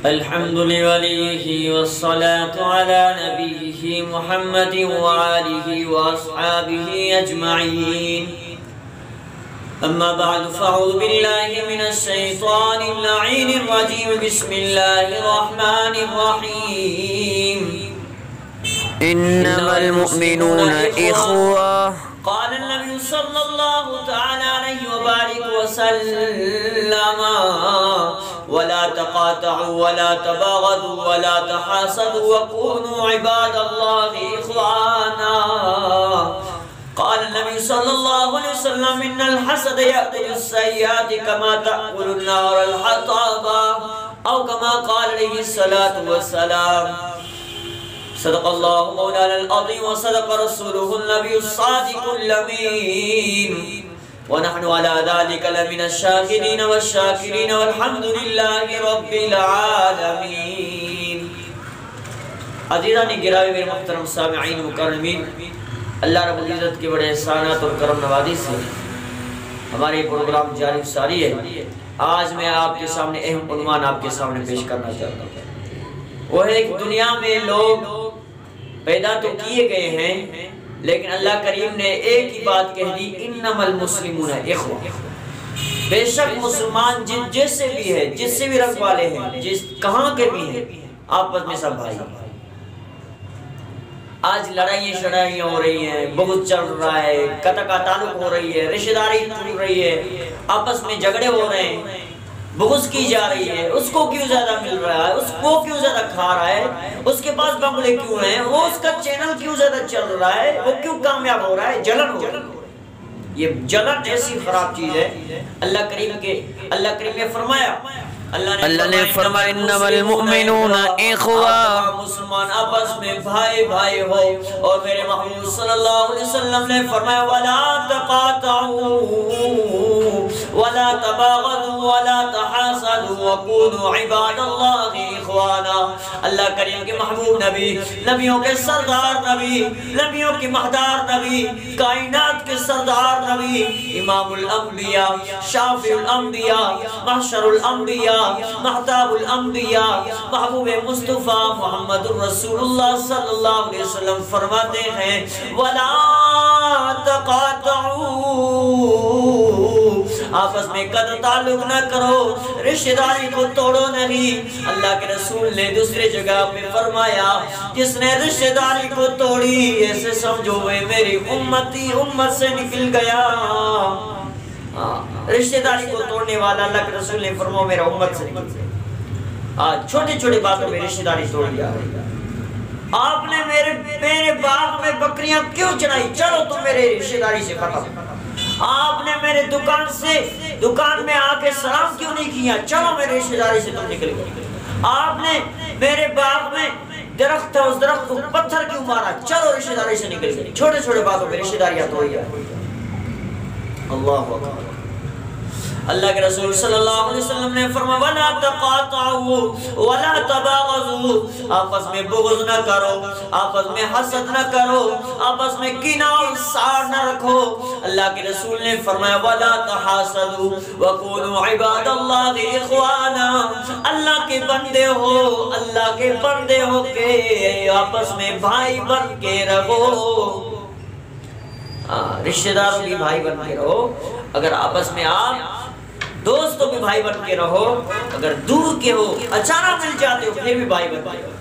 الحمد لوليه والصلاة على نبيه محمد وآله وأصحابه أجمعين. أما بعد فأعوذ بالله من الشيطان اللعين الرجيم. بسم الله الرحمن الرحيم. إنما المؤمنون إخوة. قال النبي صلى الله تعالى عليه وبارك وسلم: ولا تقاطعوا ولا تباغضوا ولا تحاسدوا وكونوا عباد الله إخوانا. قال النبي صلى الله عليه وسلم: إن الحسد يأكل السيئات كما تأكل النار الحطب، أو كما قال عليه الصلاة والسلام. صدق الله مولانا العظيم وصدق رسوله النبي الصادق الأمين، ونحن على ذلك لمن الشاكرين والشاكرين والحمد لله رب العالمين. عزیزان گرامی میرے محترم سامعین مکرمین، اللہ رب العزت کے بڑے احسانات اور کرم نوازی سے ہمارے پروگرام جاری ساری ہے. آج میں آپ کے سامنے اہم عنوان آپ کے سامنے پیش کرنا چاہتا ہوں. وہ ہے کہ دنیا میں لوگ پیدا تو کیے گئے ہیں، لیکن اللہ کریم نے ایک ہی بات کہہ دی: انما المسلمون اخوہ. بے شک مسلمان جس سے بھی ہے، جس سے بھی رنگ والے ہیں، جس کہاں کے بھی ہیں، آپس میں سب بھائی. آج لڑائیاں ہو رہی ہیں، بغض چل رہا ہے، قطع کا تعلق ہو رہی ہے، رشتہ داری ٹوٹ رہی ہے، آپس میں جھگڑے ہو رہے ہیں، بغض کی جا رہی ہے. اس کو کیوں زیادہ مل رہا ہے، اس کو کیوں زیادہ کھا رہا ہے، اس کے پاس بنگلے کیوں ہیں، وہ اس کا چینل کیوں زیادہ چل رہا ہے، وہ کیوں کامیاب ہو رہا ہے. جلن ہو رہا ہے. یہ جلن جیسی خراب چیز ہے. اللہ کریم نے فرمایا، اللہ نے فرمایا: انما المؤمنون اخوہ. مسلمان آپس میں بھائی بھائی ہو. اور میرے محبوب صلی اللہ علیہ وسلم نے فرمایا: ولا تقاطعوا ولا تباغضوا ولا تحاسدوا وكونوا عباد الله اخوانا. اللہ کریم کے محبوب نبی، نبیوں کے سردار نبی، نبیوں کے مہدار نبی، کائنات کے سردار نبی، امام الانبیاء، شافع الانبیاء، محشر الانبیاء، محتاب الانبیاء، محبوب مصطفیٰ محمد الرسول اللہ صلی اللہ علیہ وسلم فرماتے ہیں: وَلَا تَقَاطَعُوا. آپس میں قطع تعلق نہ کرو، رشتہ داری کو توڑو نہیں. اللہ کے رسول نے دوسرے جگہ میں فرمایا: جس نے رشتہ داری کو توڑی، ایسے سمجھو وہ میری امت سے نکل گیا. رشتہ داری کو توڑنے والا اللہ کے رسول نے فرمایا میرا امت سے نکل گیا. آج چھوٹی چھوٹی باتوں میں رشتہ داری توڑ دیا. آپ نے میرے باغ میں بکریاں کیوں چڑھائی؟ چلو تم میرے رشتہ داری سے ختم. آپ نے میرے دکان میں آ کے سلام کیوں نہیں کیا؟ چلو میرے رشتہ داری سے تم نکل گئے. آپ نے میرے باغ میں درخت ہے، اس درخت کو پتھر کیوں مارا؟ چلو رشتہ داری سے نکل گئے. چھوٹے چھوٹے باتوں میں رشتہ داریاں توڑی. اللہ اکبر. اللہ کے رسول صلی اللہ علیہ وسلم نے فرمایا: وَلَا تَقَاطَعُوا وَلَا تَبَاغَضُوا. آپس میں بغض نہ کرو، آپس میں حسد نہ کرو، آپس میں کینہ اور سار نہ رکھو. اللہ کے رسول نے فرمایا: وَلَا تَحَاسَدُوا وَكُونُوا عِبَادَ اللَّهِ إِخْوَانًا. اللہ کے بندے ہو کے آپس میں بھائی بن کے رہو. رشتہ داروں بھی بھائی بن کے رہو. اگر آپس میں آپ دوستوں بھی بھائی بن کے رہو. اگر دور کے ہو، اچانک مل جاتے ہو، پھر بھی بھائی بن کے رہو.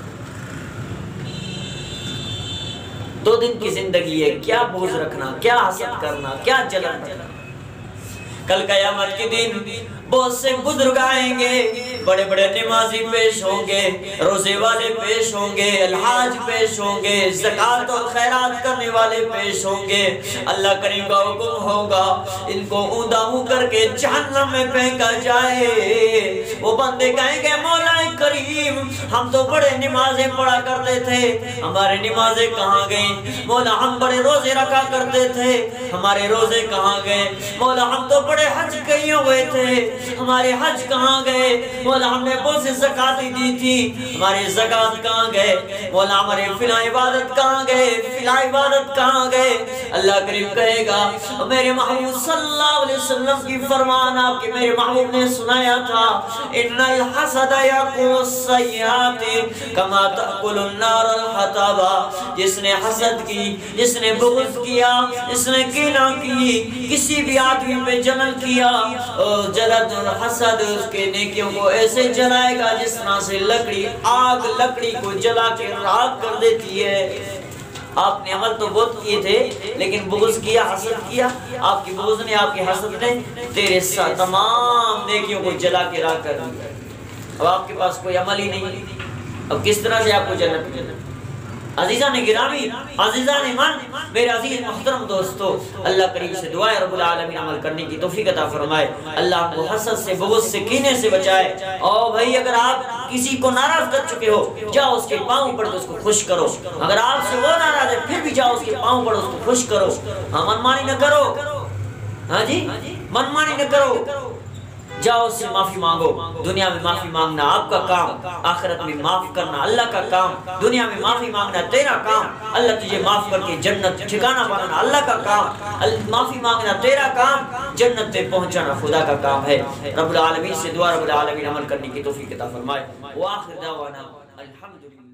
2 دن کی زندگی ہے، کیا بغض رکھنا، کیا حسد کرنا، کیا جلن کرنا. کل قیامت کے دن بہت سے بزرگ آئیں گے، بڑے بڑے نمازی پیش ہوں گے، روزے والے پیش ہوں گے، الحاج پیش ہوں گے، زکوٰۃ اور خیرات کرنے والے پیش ہوں گے. اللہ کریم کا حکم ہوگا ان کو اوندا ہوں کر کے جہنم میں پھینکا جائے. وہ بندے کہیں گے: مولا کریم، ہم تو بڑے نمازیں پڑھا کرتے تھے، ہمارے نمازیں کہاں گئیں؟ مولا ہم بڑے روزے رکھا کرتے تھے، ہمارے روزے کہاں گئے؟ مولا ہم تو بڑے حج کیے ہوئے تھے، ہمارے حج کہاں گئے؟ مولا ہم نے بہت سی زکاتیں دی تھی، ہمارے زکات کہاں گئے؟ مولا ہمارے فلاں عبادت کہاں گئے؟ فلاں عبادت کہاں گئے؟ اللہ کریم کہے گا میرے محبوب صلی اللہ علیہ وسلم کی فرمان آپ کے میرے محبوب نے سنایا تھا، ان الحسد یاکل السیئات کما تاکل النار الحطب، جس نے حسد کی، جس نے بغض کیا، جس نے کینہ کی، کسی بھی آدمی پہ جلن کیا، جلد اور حسد اس کے نیکیوں کو ایسے جلائے گا جس طرح سے لکڑی آگ لکڑی کو جلا کے راکھ کر دیتی ہے۔ آپ نے عمل تو بہت کیے تھے لیکن بغض کیا، حسد کیا، آپ کی بغض نے، آپ کی حسد نے تیرے ساتھ تمام نیکیوں کو جلا کے راکھ کر دیا۔ اب آپ کے پاس کوئی عمل ہی نہیں، اب کس طرح سے آپ کو جنت ملے؟ عزیزان گرامی، عزیزان ایمان، میرے عزیز محترم دوستو، اللہ کریم سے دعا ہے رب العالمین عمل کرنے کی توفیق عطا فرمائے، اللہ آپ کو حسد سے، بغض سے، کینے سے بچائے۔ اور بھائی اگر آپ کسی کو ناراض کر چکے ہو، جاؤ اس کے پاؤں پڑھ کے اس کو خوش کرو۔ اگر آپ سے وہ ناراض ہے پھر بھی جاؤ اس کے پاؤں پڑھ اس کو خوش کرو۔ ہاں منمانی نہ کرو، ہاں جی منمانی نہ کرو، جاؤ اس سے معافی مانگو۔ دنیا میں معافی مانگنا آپ کا کام، آخرت میں معاف کرنا اللہ کا کام۔ دنیا میں معافی مانگنا تیرا کام، اللہ تجھے معاف کر کے جنت ٹھکانہ بنانا اللہ کا کام۔ معافی مانگنا تیرا کام، جنت پہ پہنچانا خدا کا کام ہے۔ رب العالمین سے دعا رب العالمین عمل کرنے کی توفیق عطا فرمائے۔ وآخر دعوانا الحمدللہ۔